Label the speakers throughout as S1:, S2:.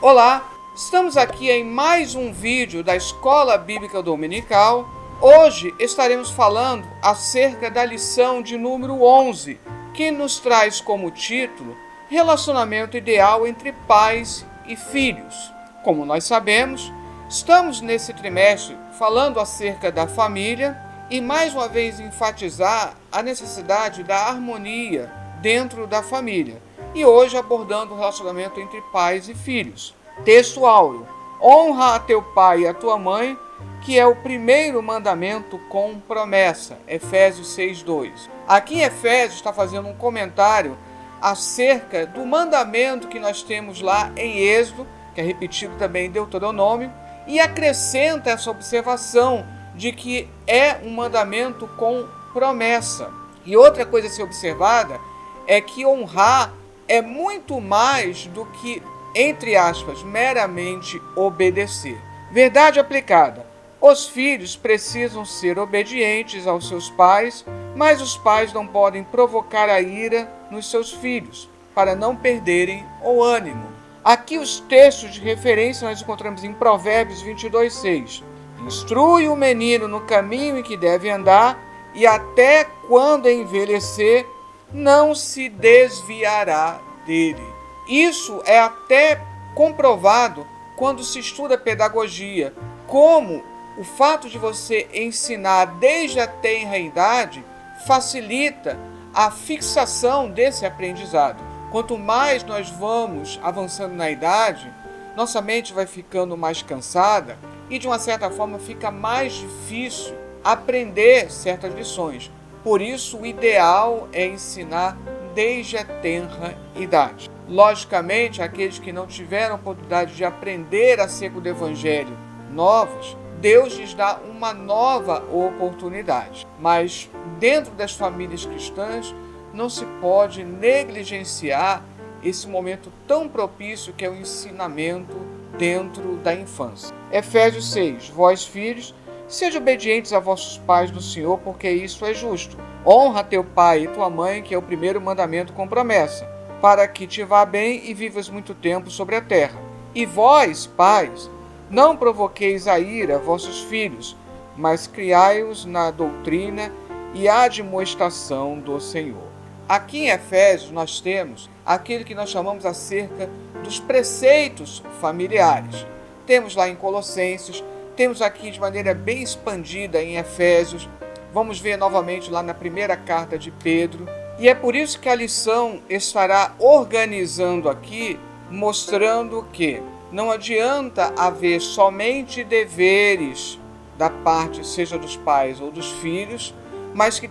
S1: Olá, estamos aqui em mais um vídeo da Escola Bíblica Dominical. Hoje estaremos falando acerca da lição de número 11, que nos traz como título Relacionamento Ideal entre Pais e Filhos. Como nós sabemos, estamos nesse trimestre falando acerca da família e mais uma vez enfatizar a necessidade da harmonia dentro da família. E hoje abordando o relacionamento entre pais e filhos. Texto áureo: honra a teu pai e a tua mãe, que é o primeiro mandamento com promessa. Efésios 6:2. Aqui em Efésios está fazendo um comentário acerca do mandamento que nós temos lá em Êxodo, que é repetido também em Deuteronômio, e acrescenta essa observação de que é um mandamento com promessa. E outra coisa a ser observada é que honrar é muito mais do que, entre aspas, meramente obedecer. Verdade aplicada: os filhos precisam ser obedientes aos seus pais, mas os pais não podem provocar a ira nos seus filhos, para não perderem o ânimo. Aqui os textos de referência nós encontramos em Provérbios 22:6. Instrui o menino no caminho em que deve andar, e até quando envelhecer, não se desviará dele. Isso é até comprovado quando se estuda pedagogia, como o fato de você ensinar desde a tenra idade facilita a fixação desse aprendizado. Quanto mais nós vamos avançando na idade, nossa mente vai ficando mais cansada e de uma certa forma fica mais difícil aprender certas lições. Por isso o ideal é ensinar desde a tenra idade. Logicamente, aqueles que não tiveram oportunidade de aprender acerca do Evangelho novos, Deus lhes dá uma nova oportunidade. Mas dentro das famílias cristãs, não se pode negligenciar esse momento tão propício que é o ensinamento dentro da infância. Efésios 6. Vós, filhos, sejam obedientes a vossos pais no Senhor, porque isso é justo. Honra teu pai e tua mãe, que é o primeiro mandamento com promessa, para que te vá bem e vivas muito tempo sobre a terra. E vós, pais, não provoqueis a ira vossos filhos, mas criai-os na doutrina e admoestação do Senhor. Aqui em Efésios nós temos aquilo que nós chamamos acerca dos preceitos familiares. Temos lá em Colossenses, temos aqui de maneira bem expandida em Efésios, vamos ver novamente lá na primeira carta de Pedro. E é por isso que a lição estará organizando aqui, mostrando que não adianta haver somente deveres da parte, seja dos pais ou dos filhos, mas que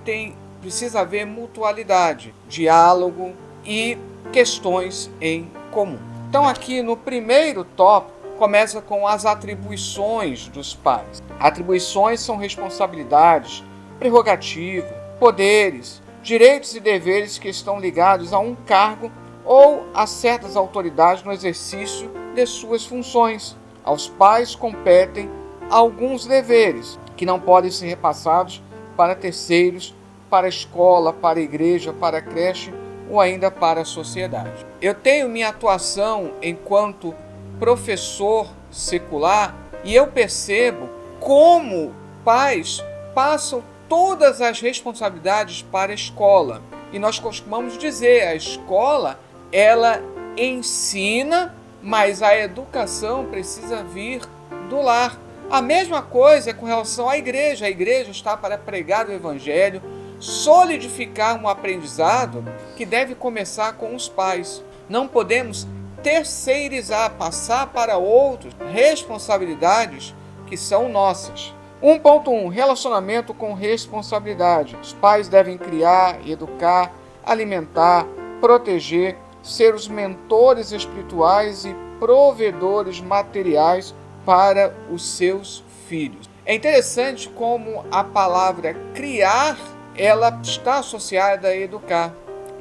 S1: precisa haver mutualidade, diálogo e questões em comum. Então aqui no primeiro tópico, começa com as atribuições dos pais. Atribuições são responsabilidades, prerrogativas, poderes, direitos e deveres que estão ligados a um cargo ou a certas autoridades no exercício de suas funções. Aos pais competem alguns deveres que não podem ser repassados para terceiros, para a escola, para a igreja, para a creche ou ainda para a sociedade. Eu tenho minha atuação enquanto professor secular e eu percebo como pais passam todas as responsabilidades para a escola. E nós costumamos dizer, a escola, ela ensina, mas a educação precisa vir do lar. A mesma coisa é com relação à igreja. A igreja está para pregar o Evangelho, solidificar um aprendizado que deve começar com os pais. Não podemos terceirizar, passar para outros responsabilidades que são nossas. 1.1. Relacionamento com responsabilidade. Os pais devem criar, educar, alimentar, proteger, ser os mentores espirituais e provedores materiais para os seus filhos. É interessante como a palavra criar, ela está associada a educar.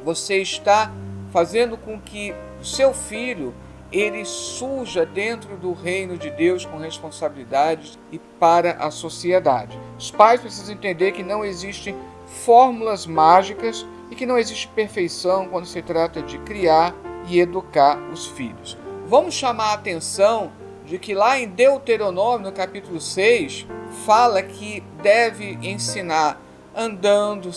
S1: Você está fazendo com que o seu filho ele surja dentro do reino de Deus com responsabilidades e para a sociedade. Os pais precisam entender que não existem fórmulas mágicas e que não existe perfeição quando se trata de criar e educar os filhos. Vamos chamar a atenção de que lá em Deuteronômio, no capítulo 6, fala que deve ensinar andando,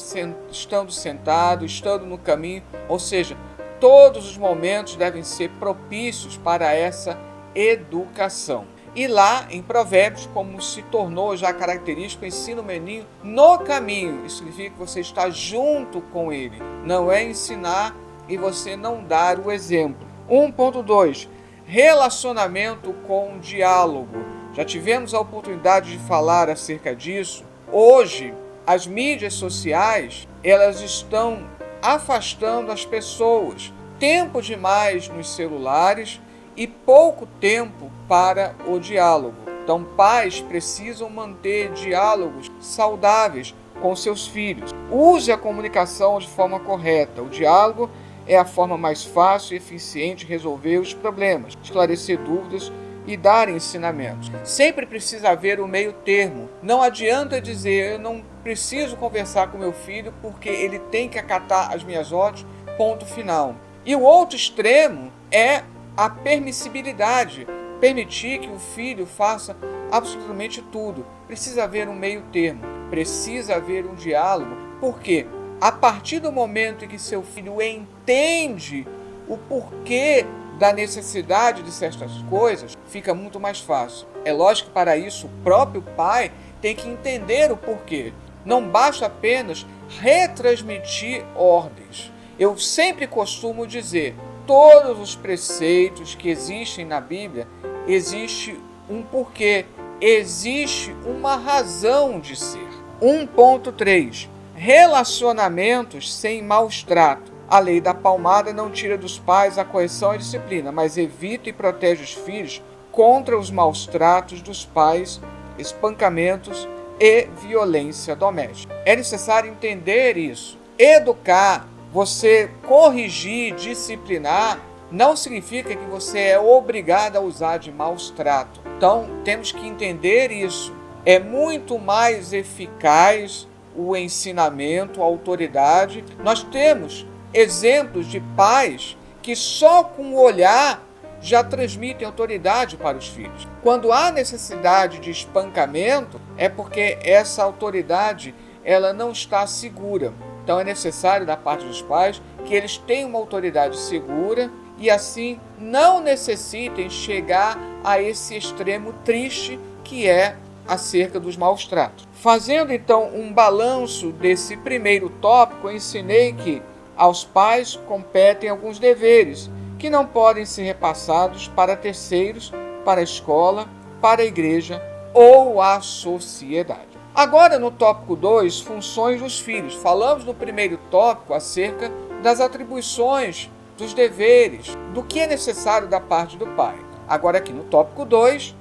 S1: estando sentado, estando no caminho, ou seja, todos os momentos devem ser propícios para essa educação. E lá em Provérbios, como se tornou já característico, ensina o menino no caminho. Isso significa que você está junto com ele. Não é ensinar e você não dar o exemplo. 1.2. Relacionamento com diálogo. Já tivemos a oportunidade de falar acerca disso. Hoje, as mídias sociais, elas estão afastando as pessoas. Tempo demais nos celulares e pouco tempo para o diálogo. Então, pais precisam manter diálogos saudáveis com seus filhos. Use a comunicação de forma correta. O diálogo é a forma mais fácil e eficiente de resolver os problemas, esclarecer dúvidas e dar ensinamentos. Sempre precisa haver um meio termo. Não adianta dizer, eu não preciso conversar com meu filho porque ele tem que acatar as minhas ordens, ponto final. E o outro extremo é a permissibilidade, permitir que o filho faça absolutamente tudo. Precisa haver um meio termo, precisa haver um diálogo, porque a partir do momento em que seu filho entende o porquê da necessidade de certas coisas, fica muito mais fácil. É lógico que para isso o próprio pai tem que entender o porquê. Não basta apenas retransmitir ordens. Eu sempre costumo dizer, todos os preceitos que existem na Bíblia, existe um porquê, existe uma razão de ser. 1.3. Relacionamentos sem maus tratos. A lei da palmada não tira dos pais a correção e a disciplina, mas evita e protege os filhos contra os maus tratos dos pais, espancamentos e violência doméstica. É necessário entender isso. Educar, você corrigir, disciplinar, não significa que você é obrigado a usar de maus tratos. Então, temos que entender isso. É muito mais eficaz o ensinamento, a autoridade. Nós temos exemplos de pais que só com o olhar já transmitem autoridade para os filhos. Quando há necessidade de espancamento, é porque essa autoridade ela não está segura. Então é necessário da parte dos pais que eles tenham uma autoridade segura e assim não necessitem chegar a esse extremo triste que é acerca dos maus tratos. Fazendo então um balanço desse primeiro tópico, eu ensinei que aos pais competem alguns deveres que não podem ser repassados para terceiros, para a escola, para a igreja ou a sociedade. Agora no tópico 2, funções dos filhos. Falamos no primeiro tópico acerca das atribuições, dos deveres, do que é necessário da parte do pai. Agora aqui no tópico 2,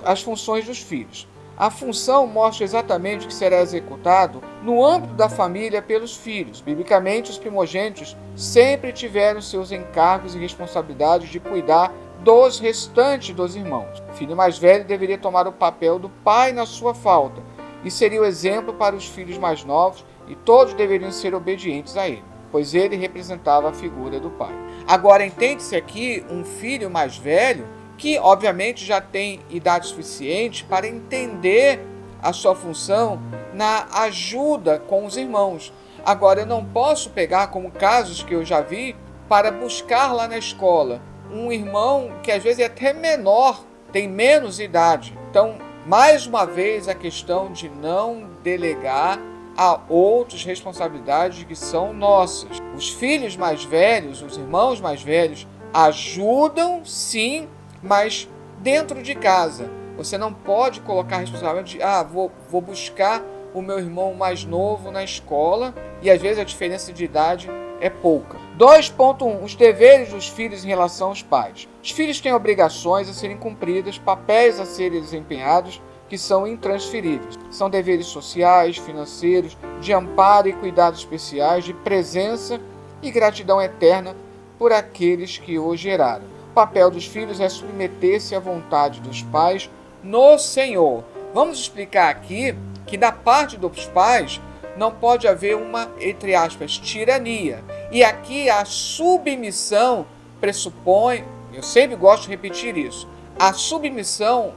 S1: as funções dos filhos. A função mostra exatamente o que será executado no âmbito da família pelos filhos. Biblicamente, os primogênitos sempre tiveram seus encargos e responsabilidades de cuidar dos restantes dos irmãos. O filho mais velho deveria tomar o papel do pai na sua falta e seria o exemplo para os filhos mais novos e todos deveriam ser obedientes a ele, pois ele representava a figura do pai. Agora, entende-se aqui um filho mais velho que obviamente já tem idade suficiente para entender a sua função na ajuda com os irmãos. Agora, eu não posso pegar como casos que eu já vi para buscar lá na escola um irmão que às vezes é até menor, tem menos idade. Então, mais uma vez, a questão de não delegar a outros responsabilidades que são nossas. Os filhos mais velhos, os irmãos mais velhos, ajudam sim, mas dentro de casa. Você não pode colocar a responsabilidade de vou buscar o meu irmão mais novo na escola e às vezes a diferença de idade é pouca. 2.1. Os deveres dos filhos em relação aos pais. Os filhos têm obrigações a serem cumpridas, papéis a serem desempenhados que são intransferíveis. São deveres sociais, financeiros, de amparo e cuidados especiais, de presença e gratidão eterna por aqueles que o geraram. O papel dos filhos é submeter-se à vontade dos pais no Senhor. Vamos explicar aqui que da parte dos pais não pode haver uma, entre aspas, tirania. E aqui a submissão pressupõe, eu sempre gosto de repetir isso, a submissão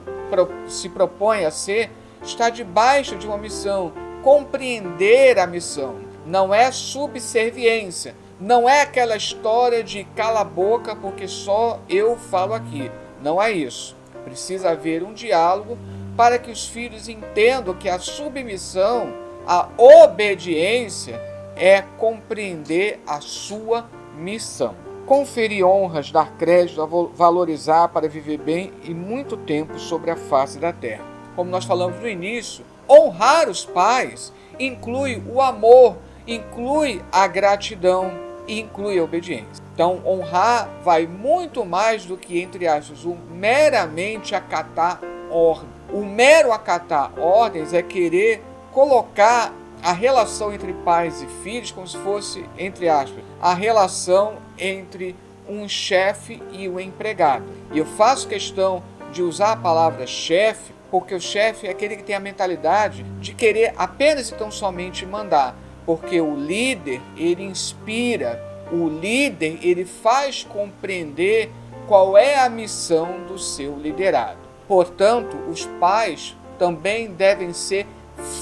S1: se propõe a ser, estar debaixo de uma missão, compreender a missão. Não é subserviência, não é aquela história de cala a boca porque só eu falo aqui. Não é isso. Precisa haver um diálogo para que os filhos entendam que a submissão, a obediência é compreender a sua missão. Conferir honras, dar crédito, valorizar para viver bem e muito tempo sobre a face da terra. Como nós falamos no início, honrar os pais inclui o amor, inclui a gratidão e inclui a obediência. Então, honrar vai muito mais do que, entre aspas, o meramente acatar ordens. O mero acatar ordens é querer colocar a relação entre pais e filhos como se fosse, entre aspas, a relação entre um chefe e um empregado. E eu faço questão de usar a palavra chefe, porque o chefe é aquele que tem a mentalidade de querer apenas e tão somente mandar. Porque o líder, ele inspira, o líder, ele faz compreender qual é a missão do seu liderado. Portanto, os pais também devem ser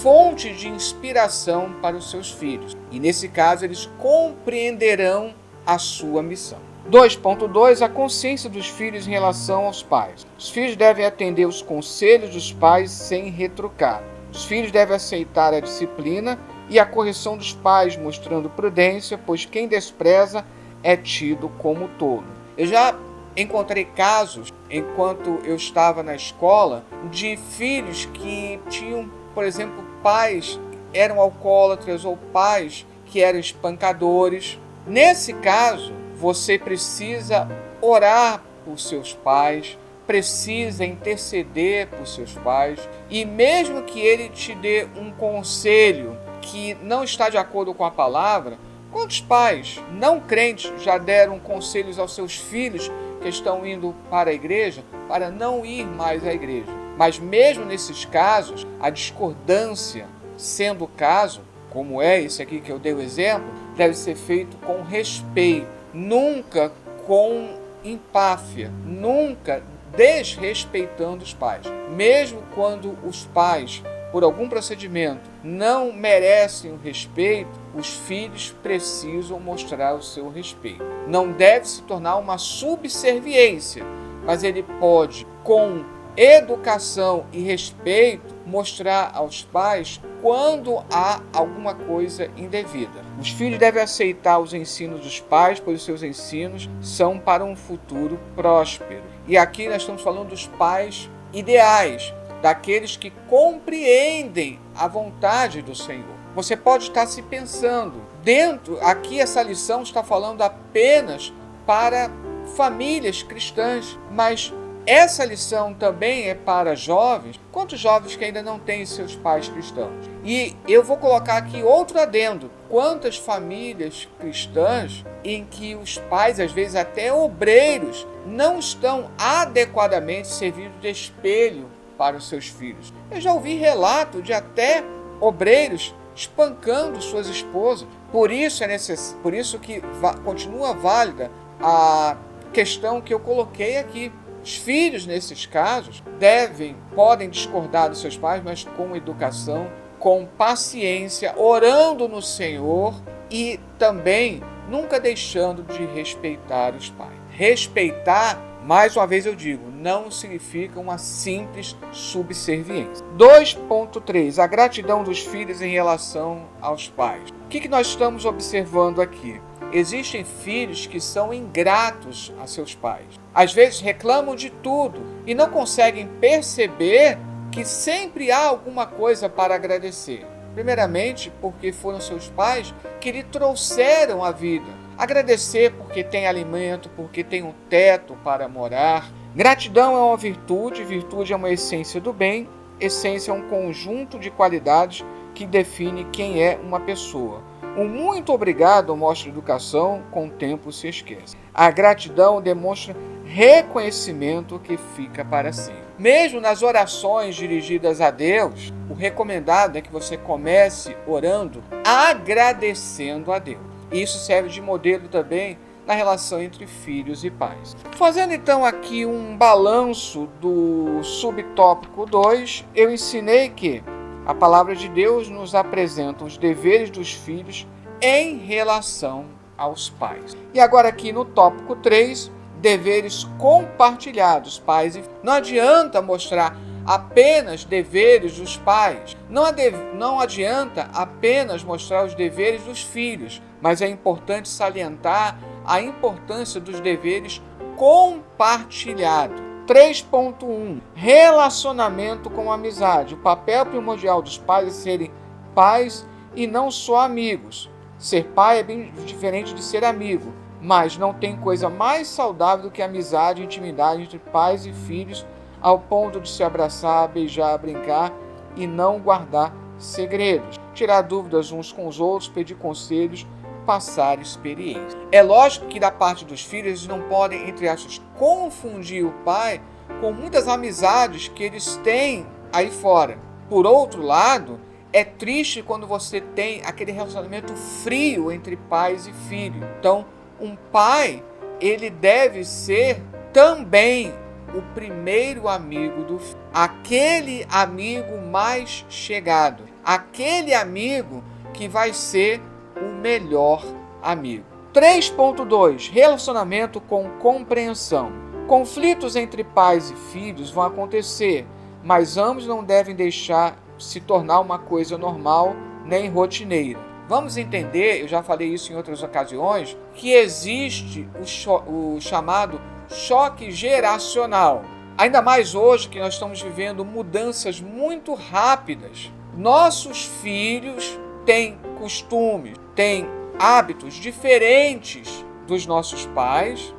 S1: fonte de inspiração para os seus filhos. E nesse caso, eles compreenderão a sua missão. 2.2. A consciência dos filhos em relação aos pais. Os filhos devem atender os conselhos dos pais sem retrucar. Os filhos devem aceitar a disciplina e a correção dos pais, mostrando prudência, pois quem despreza é tido como tolo. Eu já encontrei casos, enquanto eu estava na escola, de filhos que tinham, por exemplo, pais que eram alcoólatras ou pais que eram espancadores. Nesse caso, você precisa orar por seus pais, precisa interceder por seus pais, e mesmo que ele te dê um conselho que não está de acordo com a palavra, quantos pais não crentes já deram conselhos aos seus filhos que estão indo para a igreja para não ir mais à igreja? Mas mesmo nesses casos, a discordância, sendo o caso, como é esse aqui que eu dei o exemplo, deve ser feito com respeito, nunca com empáfia, nunca desrespeitando os pais. Mesmo quando os pais, por algum procedimento, não merecem o respeito, os filhos precisam mostrar o seu respeito. Não deve se tornar uma subserviência, mas ele pode, com educação e respeito, mostrar aos pais quando há alguma coisa indevida. Os filhos devem aceitar os ensinos dos pais, pois os seus ensinos são para um futuro próspero. E aqui nós estamos falando dos pais ideais, daqueles que compreendem a vontade do Senhor. Você pode estar se pensando, aqui essa lição está falando apenas para famílias cristãs, mas essa lição também é para jovens. Quantos jovens que ainda não têm seus pais cristãos? E eu vou colocar aqui outro adendo. Quantas famílias cristãs em que os pais, às vezes até obreiros, não estão adequadamente servindo de espelho para os seus filhos? Eu já ouvi relato de até obreiros espancando suas esposas. Por isso que continua válida a questão que eu coloquei aqui. Os filhos, nesses casos, podem discordar dos seus pais, mas com educação, com paciência, orando no Senhor e também nunca deixando de respeitar os pais. Respeitar, mais uma vez eu digo, não significa uma simples subserviência. 2.3. A gratidão dos filhos em relação aos pais. O que nós estamos observando aqui? Existem filhos que são ingratos a seus pais. Às vezes reclamam de tudo e não conseguem perceber que sempre há alguma coisa para agradecer. Primeiramente, porque foram seus pais que lhe trouxeram a vida. Agradecer porque tem alimento, porque tem um teto para morar. Gratidão é uma virtude é uma essência do bem. Essência é um conjunto de qualidades que define quem é uma pessoa. O muito obrigado mostra educação, com o tempo se esquece. A gratidão demonstra reconhecimento que fica para si. Mesmo nas orações dirigidas a Deus, o recomendado é que você comece orando agradecendo a Deus. Isso serve de modelo também na relação entre filhos e pais. Fazendo então aqui um balanço do subtópico 2, eu ensinei que a palavra de Deus nos apresenta os deveres dos filhos em relação aos pais. E agora aqui no tópico 3, deveres compartilhados, pais e filhos. Não adianta mostrar apenas deveres dos pais. Não adianta apenas mostrar os deveres dos filhos, mas é importante salientar a importância dos deveres compartilhados. 3.1 Relacionamento com amizade. O papel primordial dos pais é serem pais e não só amigos. Ser pai é bem diferente de ser amigo, mas não tem coisa mais saudável do que amizade e intimidade entre pais e filhos, ao ponto de se abraçar, beijar, brincar e não guardar segredos, tirar dúvidas uns com os outros, pedir conselhos, passar experiência. É lógico que da parte dos filhos eles não podem, entre aspas, confundir o pai com muitas amizades que eles têm aí fora. Por outro lado, é triste quando você tem aquele relacionamento frio entre pais e filhos. Então, um pai, ele deve ser também o primeiro amigo do filho, aquele amigo mais chegado, aquele amigo que vai ser o melhor amigo. 3.2 Relacionamento com compreensão. Conflitos entre pais e filhos vão acontecer, mas ambos não devem deixar se tornar uma coisa normal nem rotineira. Vamos entender, eu já falei isso em outras ocasiões, que existe o chamado choque geracional. Ainda mais hoje que nós estamos vivendo mudanças muito rápidas. Nossos filhos têm costumes, têm hábitos diferentes dos nossos pais,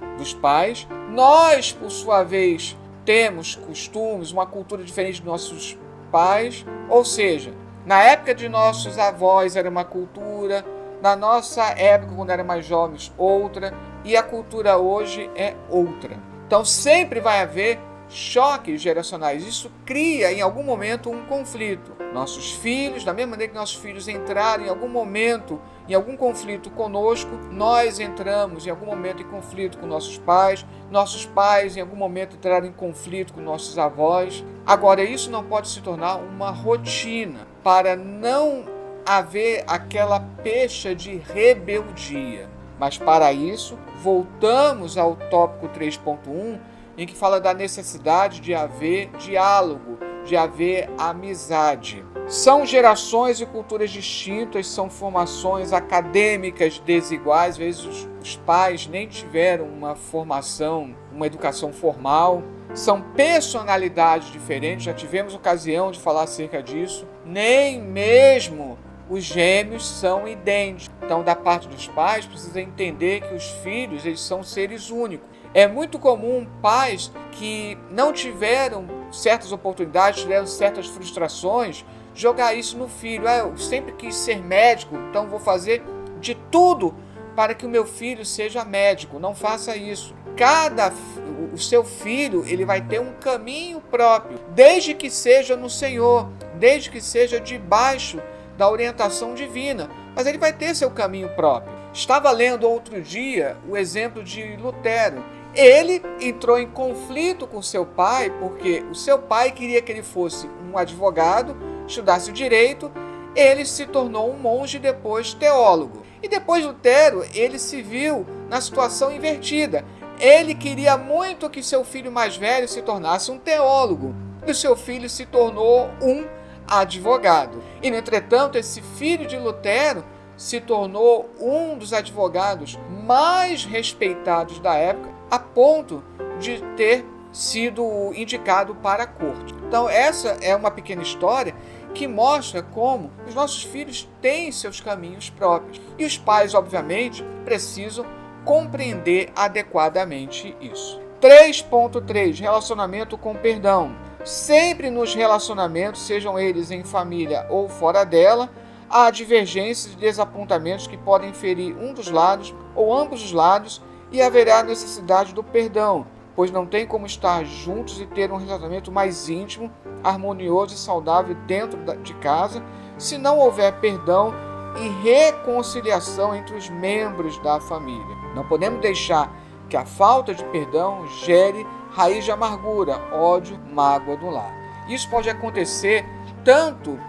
S1: Nós, por sua vez, temos costumes, uma cultura diferente dos nossos pais. Ou seja, na época de nossos avós era uma cultura, na nossa época, quando eram mais jovens, outra, e a cultura hoje é outra. Então sempre vai haver choques geracionais. Isso cria em algum momento um conflito. Nossos filhos, da mesma maneira que nossos filhos entraram em algum momento em algum conflito conosco, nós entramos em algum momento em conflito com nossos pais em algum momento entraram em conflito com nossos avós. Agora, isso não pode se tornar uma rotina, para não haver aquela pecha de rebeldia. Mas para isso, voltamos ao tópico 3.1, em que fala da necessidade de haver diálogo, de haver amizade. São gerações e culturas distintas, são formações acadêmicas desiguais. Às vezes os pais nem tiveram uma formação, uma educação formal. São personalidades diferentes, já tivemos ocasião de falar acerca disso. Nem mesmo os gêmeos são idênticos. Então, da parte dos pais, precisa entender que os filhos, eles são seres únicos. É muito comum pais que não tiveram certas oportunidades, tiveram certas frustrações, jogar isso no filho. Eu sempre quis ser médico, então vou fazer de tudo para que o meu filho seja médico. Não faça isso. O seu filho, ele vai ter um caminho próprio, desde que seja no Senhor, desde que seja debaixo da orientação divina, mas ele vai ter seu caminho próprio. Estava lendo outro dia o exemplo de Lutero. Ele entrou em conflito com seu pai, porque o seu pai queria que ele fosse um advogado, estudasse o direito. Ele se tornou um monge, depois teólogo. E depois Lutero, ele se viu na situação invertida. Ele queria muito que seu filho mais velho se tornasse um teólogo, e o seu filho se tornou um advogado. E, entretanto, esse filho de Lutero se tornou um dos advogados mais respeitados da época, a ponto de ter sido indicado para a corte. Então, essa é uma pequena história que mostra como os nossos filhos têm seus caminhos próprios. E os pais, obviamente, precisam compreender adequadamente isso. 3.3 Relacionamento com perdão. Sempre nos relacionamentos, sejam eles em família ou fora dela, há divergências e desapontamentos que podem ferir um dos lados ou ambos os lados, e haverá necessidade do perdão, pois não tem como estar juntos e ter um relacionamento mais íntimo, harmonioso e saudável dentro de casa, se não houver perdão e reconciliação entre os membros da família. Não podemos deixar que a falta de perdão gere raiz de amargura, ódio, mágoa no lar. Isso pode acontecer tanto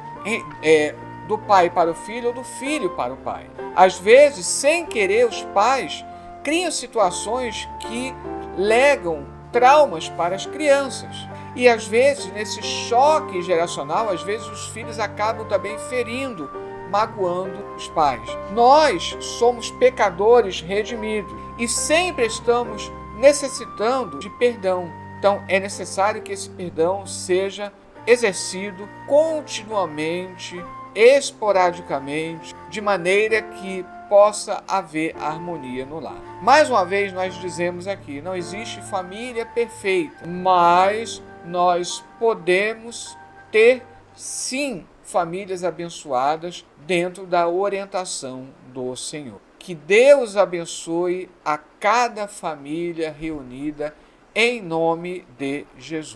S1: do pai para o filho ou do filho para o pai. Às vezes, sem querer, os pais criam situações que legam traumas para as crianças. E às vezes, nesse choque geracional, às vezes os filhos acabam também ferindo, magoando os pais. Nós somos pecadores redimidos e sempre estamos necessitando de perdão. Então é necessário que esse perdão seja exercido continuamente, esporadicamente, de maneira que possa haver harmonia no lar. Mais uma vez nós dizemos aqui, não existe família perfeita, mas nós podemos ter sim famílias abençoadas dentro da orientação do Senhor. Que Deus abençoe a cada família reunida em nome de Jesus.